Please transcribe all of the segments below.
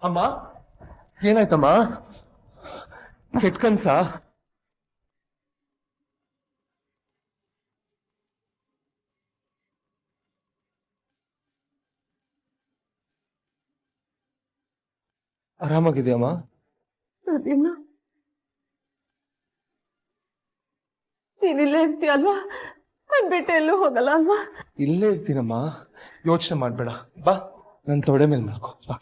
ಅಮ್ಮ ಏನಾಯ್ತಮ್ಮ? ಕೆಟ್ಟ ಕನ್ಸ? ಆರಾಮಾಗಿದೆಯಮ್ಮ? ನೀನಿಲ್ಲೇ ಇರ್ತೀಯಲ್ವಾ? ನನ್ ಬಿಟ್ಟು ಎಲ್ಲೂ ಹೋಗಲ್ಲ ಅಲ್ವಾ? ಇಲ್ಲೇ ಇರ್ತೀನಮ್ಮ, ಯೋಚನೆ ಮಾಡ್ಬೇಡ. ಬಾ ನನ್ನ ತೊಡೆ ಮೇಲೆ ಮಾಡ್ಕೊ ಬಾ.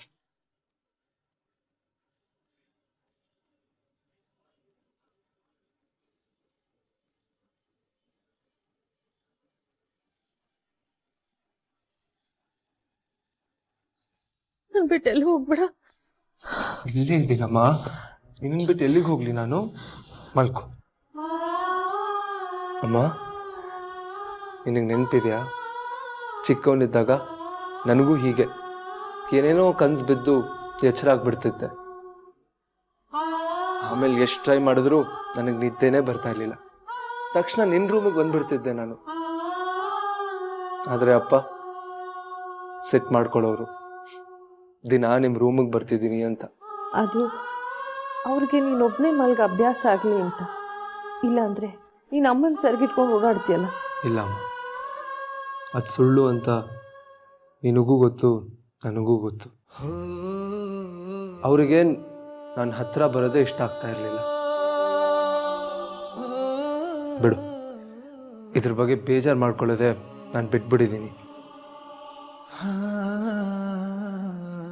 ನನ್ ಬಿಟ್ಟು ಎಲ್ಲಿ ಹೋಗ್ಬೇಡ. ಇಲ್ಲೇ ಇದ್ದೀನಮ್ಮ, ನಿನ್ನ ಬಿಟ್ಟು ಎಲ್ಲಿಗೆ ಹೋಗ್ಲಿ ನಾನು? ಮಲ್ಕೊ. ಅಮ್ಮ, ನಿನಗೆ ನೆನಪಿದೆಯಾ ಚಿಕ್ಕವನಿದ್ದಾಗ ನನಗೂ ಹೀಗೆ ಏನೇನೋ ಕನ್ಸು ಬಿದ್ದು ಎಚ್ಚರ ಆಗ್ಬಿಡ್ತಿದ್ದೆ. ಆಮೇಲೆ ಎಷ್ಟು ಟ್ರೈ ಮಾಡಿದ್ರು ನನಗೆ ನಿದ್ದೆನೇ ಬರ್ತಾ ಇರಲಿಲ್ಲ. ತಕ್ಷಣ ನಿನ್ನ ರೂಮಿಗೆ ಬಂದ್ಬಿಡ್ತಿದ್ದೆ ನಾನು. ಆದರೆ ಅಪ್ಪ ಸೆಟ್ ಮಾಡ್ಕೊಳ್ಳೋರು, ದಿನ ನಿಮ್ಮ ರೂಮಿಗೆ ಬರ್ತಿದ್ದೀನಿ ಅಂತ. ಅದು ಅವ್ರಿಗೆ ನೀನೊಬ್ಬನೇ ಮಲ್ಗ ಅಭ್ಯಾಸ ಆಗಲಿ ಅಂತ. ಇಲ್ಲಾಂದರೆ ನೀನು ಅಮ್ಮನ ಸರಿಗಿಟ್ಕೊಂಡು ಓಡಾಡ್ತೀಯಲ್ಲ. ಇಲ್ಲಮ್ಮ, ಅದು ಸುಳ್ಳು ಅಂತ ನಿನಗೂ ಗೊತ್ತು, ನನಗೂ ಗೊತ್ತು. ಅವರಿಗೆ ನನ್ನ ಹತ್ರ ಬರೋದೇ ಇಷ್ಟ ಆಗ್ತಾ ಇರಲಿಲ್ಲ. ಬಿಡು, ಇದ್ರ ಬಗ್ಗೆ ಬೇಜಾರು ಮಾಡ್ಕೊಳ್ಳೋದೆ ನಾನು ಬಿಟ್ಬಿಟ್ಟಿದ್ದೀನಿ.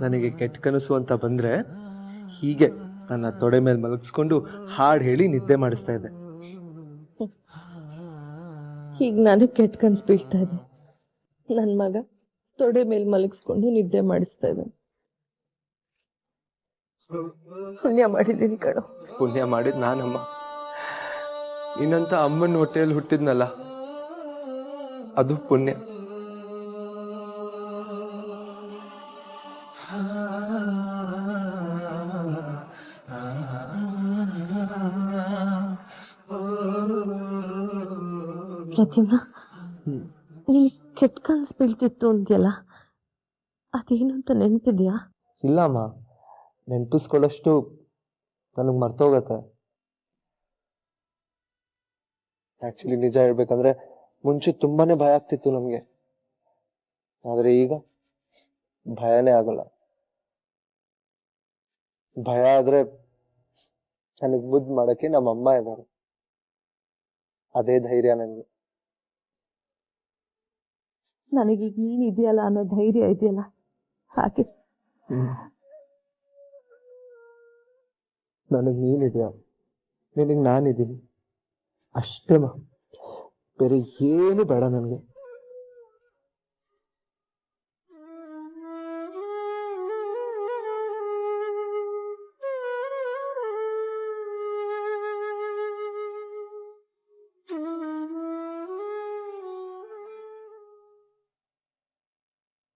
ನನಗೆ ಕೆಟ್ಟ ಕನಸು ಅಂತ ಬಂದರೆ ಹೀಗೆ ನನ್ನ ತೊಡೆ ಮೇಲೆ ಮಲಗಿಸ್ಕೊಂಡು ಹಾಡು ಹೇಳಿ ನಿದ್ದೆ ಮಾಡಿಸ್ತಾ ಇದ್ದೆ. ಈಗ ನನಗೆ ಕೆಟ್ಟ ಕನ್ಸು ಬೀಳ್ತಾ ಇದೆ. ನನ್ನ ಮಗ ತೊಡೆ ಮೇಲೆ ಮಲಗಿಸ್ಕೊಂಡು ನಿದ್ದೆ ಮಾಡಿಸ್ತಾ ಇದ್ದಾನೆ. ಪುಣ್ಯ ಮಾಡಿದ್ದೀನಿ ಕಣೋ. ಪುಣ್ಯ ಮಾಡಿದ್ ನಾನಮ್ಮ. ಇನ್ನಂತ ಅಮ್ಮನ ಹೊಟ್ಟೆಯಲ್ಲಿ ಹುಟ್ಟಿದ್ನಲ್ಲ, ಅದು ಪುಣ್ಯ. ಪ್ರತಿಮಾ, ನೀನು ಕೆಟ್ಟ ಕನ್ಸು ಬೀಳ್ತಿತ್ತು ಅಂತೀಯಲ್ಲ, ಅದೇನು ಅಂತ ನೆನಪಿದ್ಯಾ? ಇಲ್ಲಮ್ಮ, ನೆನಪಿಸ್ಕೊಳ್ಳೋಷ್ಟು ನನಗೆ ಮರ್ತೋಗತ್ತೆ. ಆ್ಯಕ್ಚುಲಿ ನಿಜ ಹೇಳ್ಬೇಕಂದ್ರೆ ಮುಂಚೆ ತುಂಬಾನೇ ಭಯ ಆಗ್ತಿತ್ತು ನಮಗೆ. ಆದರೆ ಈಗ ಭಯನೇ ಆಗಲ್ಲ. ಭಯ ಆದ್ರೆ ನನಗೆ ಮುದ್ದು ಮಾಡೋಕ್ಕೆ ನಮ್ಮ ಅಮ್ಮ ಇದ್ದಾರೆ. ಅದೇ ಧೈರ್ಯ ನನಗೆ. ನನಗೀಗ ನೀನು ಇದೆಯಲ್ಲ ಅನ್ನೋ ಧೈರ್ಯ ಇದೆಯಲ್ಲ, ಹಾಗೆ ನನಗೆ ನೀನಿದೆಯಾ, ನಿನಗೆ ನಾನಿದ್ದೀನಿ ಅಷ್ಟೇ. ಬೇರೆ ಏನು ಬೇಡ ನನಗೆ.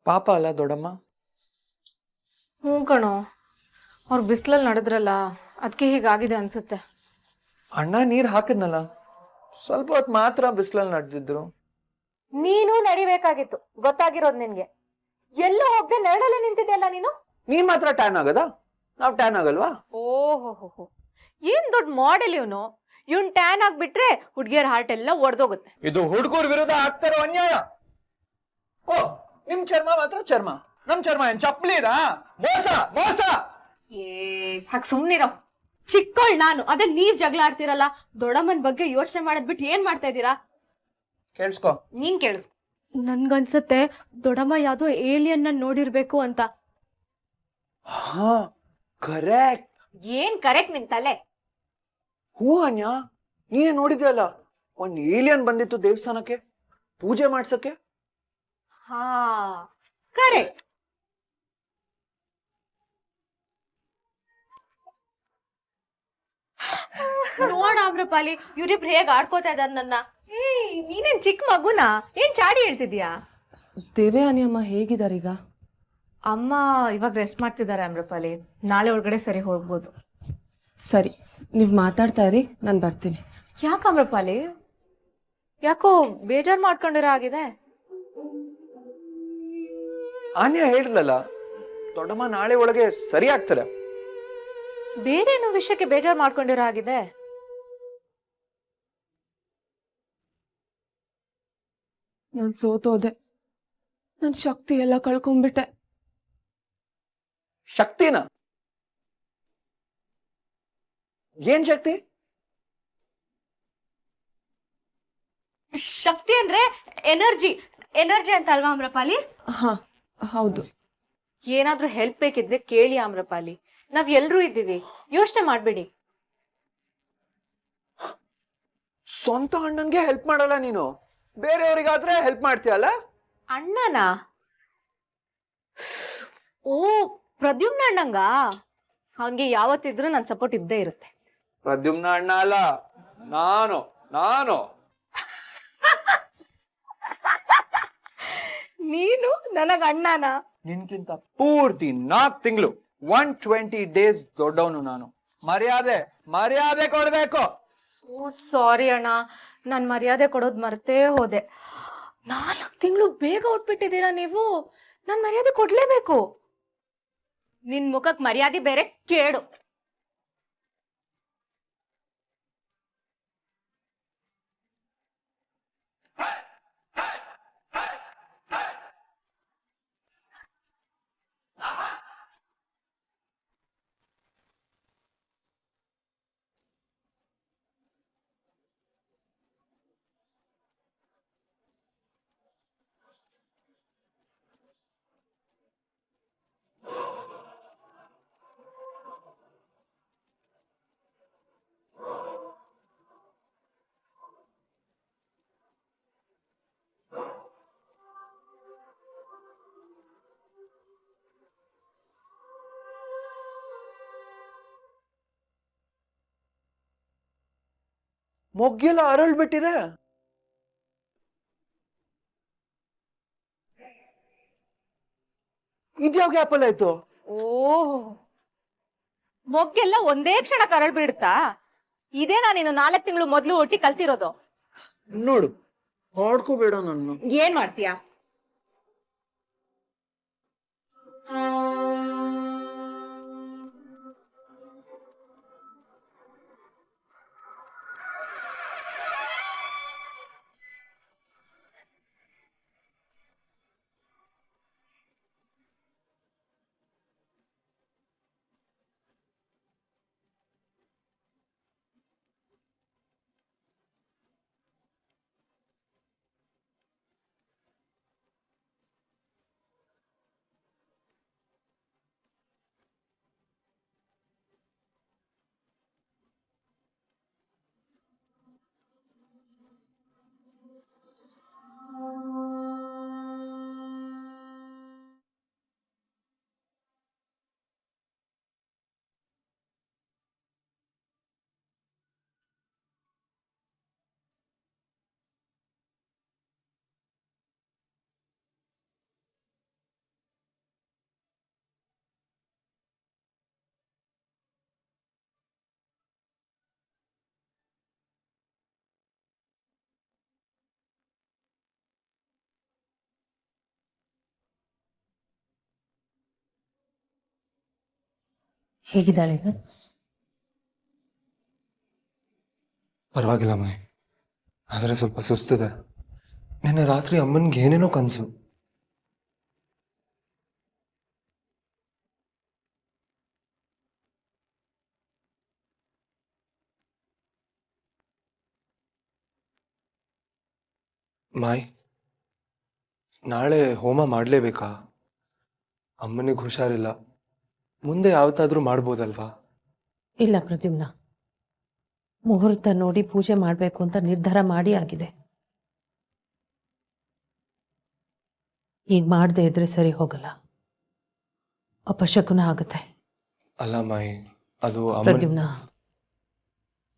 ಪಾಪ ಅಲ್ಲ ದೊಡ್ಡಮ್ಮ? ಹ್ಞೂ ಕಣೋ, ಅವ್ರು ಬಿಸಿಲಲ್ಲಿ ನಡೆದ್ರಲ್ಲ, ಅದಕ್ಕೆ ಹೀಗಾಗಿದೆ ಅನ್ಸುತ್ತೆ. ಅಣ್ಣ ನೀರು ಹಾಕಿದ್ನಲ್ಲ, ಸ್ವಲ್ಪ ಹೊತ್ತು ಮಾತ್ರ ಬಿಸಿಲಲ್ಲಿ ನಡೆದಿದ್ರು. ನೀನು ನಡಿಬೇಕಾಗಿತ್ತು, ಗೊತ್ತಾಗಿರೋದು ನಿನ್ಗೆ. ಎಲ್ಲೂ ಹೋಗದೆ ನೆರಳಲ್ಲಿ ನಿಂತಿದ್ದೆಲ್ಲ ನೀನು. ನೀನ್ ಮಾತ್ರ ಟ್ಯಾನ್ ಆಗದ, ನಾವ್ ಟ್ಯಾನ್ ಆಗಲ್ವಾ? ಓಹೋ, ಏನ್ ದೊಡ್ಡ ಮಾಡೆಲ್ ಇವನು. ಇವ್ನ್ ಟ್ಯಾನ್ ಆಗ್ಬಿಟ್ರೆ ಹುಡ್ಗಿಯರ್ ಹಾರ್ಟ್ ಎಲ್ಲ ಒಡೆದೋಗುತ್ತೆ. ಇದು ಹುಡುಗರ ವಿರುದ್ಧ ಆಗ್ತಾರೋ ಅನ್ಯಾಯ. ಓ, ನಿಮ್ ಚರ್ಮ ಮಾತ್ರ ಚರ್ಮ, ನಮ್ ಚರ್ಮ ಏನ್ ಚಪ್ಪಲಿನಾ? ಮೋಸ ಮೋಸ. ಸಾಕ್ ಸುಮ್ನಿರೋ. ಚಿಕ್ಕವಳ್ ನಾನು, ಅದೇ ನೀವ್ ಜಗಳ ಆಡ್ತಿರಲ್ಲ. ದೊಡ್ಡಮ್ಮನ್ ಬಗ್ಗೆ ಯೋಚನೆ ಮಾಡೋದ್ ಬಿಟ್ಟು ಏನ್ ಮಾಡ್ತಾ ಇದೀರಾ? ಕೇಳಿಸ್ಕೊ. ನೀನ್ ಕೇಳಿಸ್ಕೊ. ನನ್ಗನ್ಸತ್ತೆ ದೊಡ್ಡಮ್ಮ ಯಾವ್ದೋ ಏಲಿಯನ್ ನೋಡಿರ್ಬೇಕು ಅಂತ. ಹಾ, ಕರೆಕ್ಟ್. ಏನ್ ಕರೆಕ್ಟ್ ನಿನ್ ತಲೆ? ಹೂ ಅನ್ಯ, ನೀನೇ ನೋಡಿದ್ಯಲ್ಲ, ಒಂದ್ ಏಲಿಯನ್ ಬಂದಿತ್ತು ದೇವಸ್ಥಾನಕ್ಕೆ ಪೂಜೆ ಮಾಡ್ಸಕ್ಕೆ. ಹಾ, ಕರೆಕ್ಟ್. ನೋಡ ಆಮ್ರಪಾಲಿ ಇವ್ರಿಬ್ರು ಹೇಗ್ ಆಡ್ಕೋತಾ ಇದಾರ ನನ್ನ. ನೀನೇನ್ ಚಿಕ್ಕ ಮಗುನಾ? ಏನ್ ಚಾಡಿ ಹೇಳ್ತಿದ್ಯಾ? ದೇವಯಾನಿ ಅಮ್ಮ ಹೇಗಿದಾರೀಗ? ಅಮ್ಮ ಇವಾಗ ರೆಸ್ಟ್ ಮಾಡ್ತಿದ್ದಾರೆ ಆಮ್ರಪಾಲಿ. ನಾಳೆ ಒಳಗಡೆ ಸರಿ ಹೋಗ್ಬೋದು. ಸರಿ, ನೀವು ಮಾತಾಡ್ತಾ ಇರಿ, ನಾನು ಬರ್ತೀನಿ. ಯಾಕೆ ಆಮ್ರಪಾಲಿ? ಯಾಕೋ ಬೇಜಾರ್ ಮಾಡ್ಕೊಂಡಿರೋ ಆಗಿದೆ? ಆನ್ಯ ಹೇಳಿದ್ಲಲ್ಲ, ದೊಡ್ಡಮ್ಮ ನಾಳೆ ಒಳಗೆ ಸರಿ ಆಗ್ತಾರೆ. ಬೇರೆ ಏನೋ ವಿಷಯಕ್ಕೆ ಬೇಜಾರ್ ಮಾಡ್ಕೊಂಡಿರೋ ಆಗಿದೆ. ನಾನು ಸೋತೋದೆ, ನನ್ನ ಶಕ್ತಿ ಎಲ್ಲ ಕಳ್ಕೊಂಡ್ಬಿಟ್ಟೆ. ಶಕ್ತಿನ? ಏನ್ ಶಕ್ತಿ? ಶಕ್ತಿ ಅಂದ್ರೆ ಎನರ್ಜಿ. ಎನರ್ಜಿ ಅಂತ ಅಲ್ವಾ ಆಮ್ರಪಾಲಿ? ಹಾ ಹೌದು. ಏನಾದ್ರೂ ಹೆಲ್ಪ್ ಬೇಕಿದ್ರೆ ಕೇಳಿ ಆಮ್ರಪಾಲಿ, ನಾವ್ ಎಲ್ರೂ ಇದ್ದೀವಿ, ಯೋಚನೆ ಮಾಡ್ಬೇಡಿ. ಸ್ವಂತ ಅಣ್ಣನ್ಗೆ ಹೆಲ್ಪ್ ಮಾಡಲ್ಲ ನೀನು, ಬೇರೆಯವರಿಗಾದ್ರೆ ಹೆಲ್ಪ್ ಮಾಡ್ತೀಯಲ್ಲ? ಅಣ್ಣನ? ಓ, ಪ್ರದ್ಯುಮ್ನ ಅಣ್ಣಂಗ? ಅವನ್ಗೆ ಯಾವತ್ತಿದ್ರು ನನ್ ಸಪೋರ್ಟ್ ಇದ್ದೇ ಇರುತ್ತೆ. ಪ್ರದ್ಯುಮ್ನ ಅಣ್ಣ ಅಲ್ಲ, ನಾನು ನಾನು ನೀನು ನನಗ ಅಣ್ಣನ? ನಿನ್ಕಿಂತ ಪೂರ್ತಿ 4 ತಿಂಗಳು 120 ಡೇಸ್ ದೊಡ್ಡವನು ನಾನು. ಮರ್ಯಾದೆ ಮರ್ಯಾದೆ ಕೊಡ್ಬೇಕು. ಓ ಸಾರಿ ಅಣ್ಣ, ನಾನ್ ಮರ್ಯಾದೆ ಕೊಡೋದ್ ಮರ್ತೇ ಹೋದೆ. 4 ತಿಂಗಳು ಬೇಗ ಉಟ್ಬಿಟ್ಟಿದ್ದೀರಾ ನೀವು. ನಾನ್ ಮರ್ಯಾದೆ ಕೊಡ್ಲೇಬೇಕು. ನಿನ್ ಮುಖಕ್ ಮರ್ಯಾದೆ ಬೇರೆ ಕೇಡು. ಮೊಗ್ಗೆಲ್ಲ ಅರಳ್ಬಿಟ್ಟಿದೆ. ಇದ್ಯಾವ ಗ್ಯಾಪಲ್ ಆಯ್ತು? ಓಹ್, ಮೊಗ್ಗೆಲ್ಲ ಒಂದೇ ಕ್ಷಣ ಕರಳ್ ಬಿಡುತ್ತಾ? ಇದೇ ನಾನಿನ್ನು 4 ತಿಂಗಳು ಮೊದ್ಲು ಒಟ್ಟಿ ಕಲ್ತಿರೋದು. ನೋಡು, ಹೊಡ್ಕೋಬೇಡ ನನ್ನ. ಏನ್ ಮಾಡ್ತೀಯಾ? ಹೇಗಿದ್ದಾಳೆ ಈಗ? ಪರವಾಗಿಲ್ಲ ಮೈ, ಆದರೆ ಸ್ವಲ್ಪ ಸುಸ್ತಿದೆ. ನಿನ್ನೆ ರಾತ್ರಿ ಅಮ್ಮನಿಗೆ ಏನೇನೋ ಕನಸು. ಮಾಯ್, ನಾಳೆ ಹೋಮ ಮಾಡಲೇಬೇಕಾ? ಅಮ್ಮನಿಗೆ ಹುಷಾರಿಲ್ಲ, ಮುಂದೆ ಯಾವತ್ತಾದ್ರೂ ಮಾಡ್ಬೋದಲ್ವಾ? ಇಲ್ಲ ಪ್ರದ್ಯುಮ್ನ, ಮುಹೂರ್ತ ನೋಡಿ ಪೂಜೆ ಮಾಡಬೇಕು ಅಂತ ನಿರ್ಧಾರ ಮಾಡಿ ಆಗಿದೆ. ಈಗ ಮಾಡದೆ ಇದ್ರೆ ಸರಿ ಹೋಗಲ್ಲ, ಅಪಶಕುನ ಆಗುತ್ತೆ. ಅಲ್ಲ ಮಾಯ್, ಅದು ಪ್ರದ್ಯುಮ್ನ,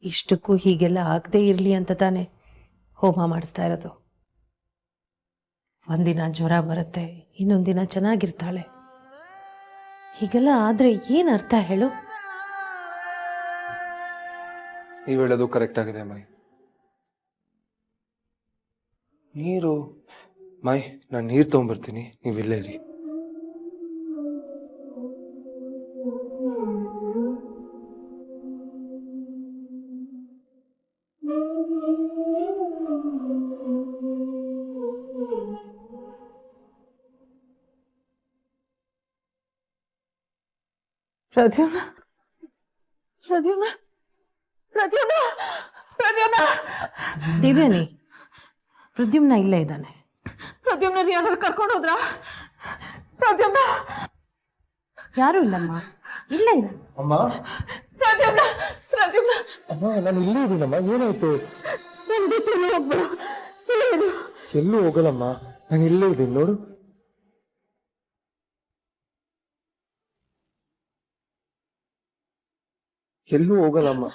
ಇಷ್ಟಕ್ಕೂ ಹೀಗೆಲ್ಲ ಆಗದೆ ಇರಲಿ ಅಂತ ತಾನೇ ಹೋಮ ಮಾಡಿಸ್ತಾ ಇರೋದು. ಒಂದಿನ ಜ್ವರ ಬರುತ್ತೆ, ಇನ್ನೊಂದಿನ ಚೆನ್ನಾಗಿರ್ತಾಳೆ. ಹೀಗೆಲ್ಲ ಆದರೆ ಏನು ಅರ್ಥ ಹೇಳು? ನೀವು ಹೇಳೋದು ಕರೆಕ್ಟ್ ಆಗಿದೆ ಮೈ. ನೀರು ಮೈ, ನಾನು ನೀರು ತೊಗೊಂಬರ್ತೀನಿ, ನೀವು ಇಲ್ಲೇ ಇರಿ. ಪ್ರದ್ಯುಮ್ನ ಪ್ರದ್ಯುಮ್ನ ಪ್ರದ್ಯುಮ್ನ ಪ್ರದ್ಯುಮ್ನ ದಿವ್ಯಾನಿ, ಪ್ರದ್ಯುಮ್ನ ಇಲ್ಲೇ ಇದ್ದಾನೆ. ಪ್ರದ್ಯುಮ್ನ ಯಾರು ಕರ್ಕೊಂಡು ಹೋದ್ರಾ? ಪ್ರದ್ಯುಮ್ನ ಯಾರೂ ಇಲ್ಲಮ್ಮ, ಇಲ್ಲೇ ಇದೆ. ಅಮ್ಮ, ಪ್ರದ್ಯುಮ್ನ ಪ್ರದ್ಯುಮ್ನ ಅಮ್ಮ, ನಾನು ಇಲ್ಲೇ ಇದ್ದೀನಮ್ಮ. ಏನಾಯ್ತು? ಹೋಗ್ಬಿಡು. ಎಲ್ಲೂ ಹೋಗಲ್ಲಮ್ಮ, ನಾನು ಇಲ್ಲೇ ಇದ್ದೀನಿ ನೋಡು. ಎಲ್ಲೂ ಹೋಗಲ್ಲಮ್ಮ.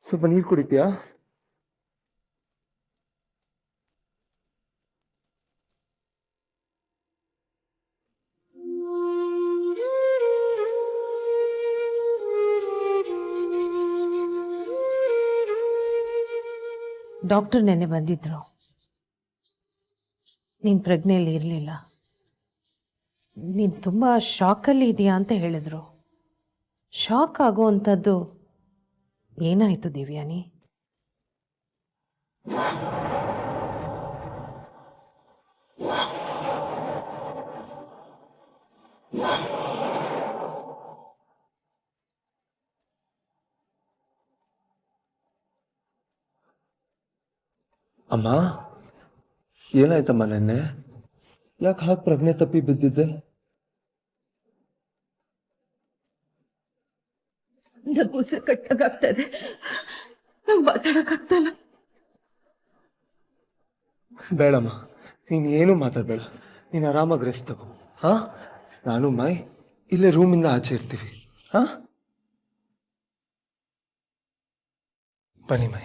ಸ್ವಲ್ಪ ನೀರು ಕುಡಿತೀಯಾ? ಡಾಕ್ಟರ್ ನೆನ್ನೆ ಬಂದಿದ್ರು. ನೀನು ಪ್ರಜ್ಞೆಯಲ್ಲಿ ಇರಲಿಲ್ಲ, ನೀನು ತುಂಬ ಶಾಕಲ್ಲಿ ಇದೆಯಾ ಅಂತ ಹೇಳಿದ್ರು. ಶಾಕ್ ಆಗೋವಂಥದ್ದು ಏನಾಯಿತು ದಿವ್ಯಾನಿ? ಅಮ್ಮ, ಏನಾಯ್ತಮ್ಮ ನೆನ್ನೆ? ಯಾಕೆ ಹಾಗೆ ಪ್ರಜ್ಞೆ ತಪ್ಪಿ ಬಿದ್ದಿದ್ದೆ? ನಂಗೆ ಉಸಿರು ಕಟ್ಟಾಗ್ತಾ ಇದೆ, ನಂಗೆ ಮಾತಾಡೋಕ್ಕಾಗ್ತಾ ಇಲ್ಲ. ಬೇಡಮ್ಮ, ನೀನು ಏನೂ ಮಾತಾಡಬೇಡ. ನೀನು ಆರಾಮಾಗಿ ರೆಸ್ಟ್ ತಗೋ. ಹಾಂ, ನಾನು ಮೈ ಇಲ್ಲೇ ರೂಮಿಂದ ಆಚೆ ಇರ್ತೀವಿ. ಹಾಂ, ಬನ್ನಿ ಮೈ.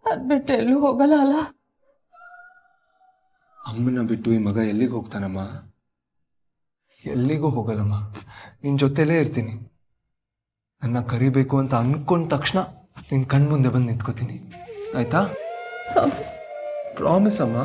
ಅದ್ಬಿಟ್ಟು ಎಲ್ಲೂ ಹೋಗಲ್ಲ ಅಲ್ಲ? ಅಮ್ಮನ ಬಿಟ್ಟು ಈ ಮಗ ಎಲ್ಲಿಗೆ ಹೋಗ್ತಾನಮ್ಮ? ಎಲ್ಲಿಗೂ ಹೋಗಲ್ಲಮ್ಮ, ನಿನ್ನ ಜೊತೆಲೇ ಇರ್ತೀನಿ. ನನ್ನ ಕರಿಬೇಕು ಅಂತ ಅನ್ಕೊಂಡ ತಕ್ಷಣ ನಿನ್ನ ಕಣ್ಮುಂದೆ ಬಂದು ನಿಂತ್ಕೋತೀನಿ, ಆಯ್ತಾ? ಪ್ರಾಮಿಸ್. ಪ್ರಾಮಿಸ್ ಅಮ್ಮ.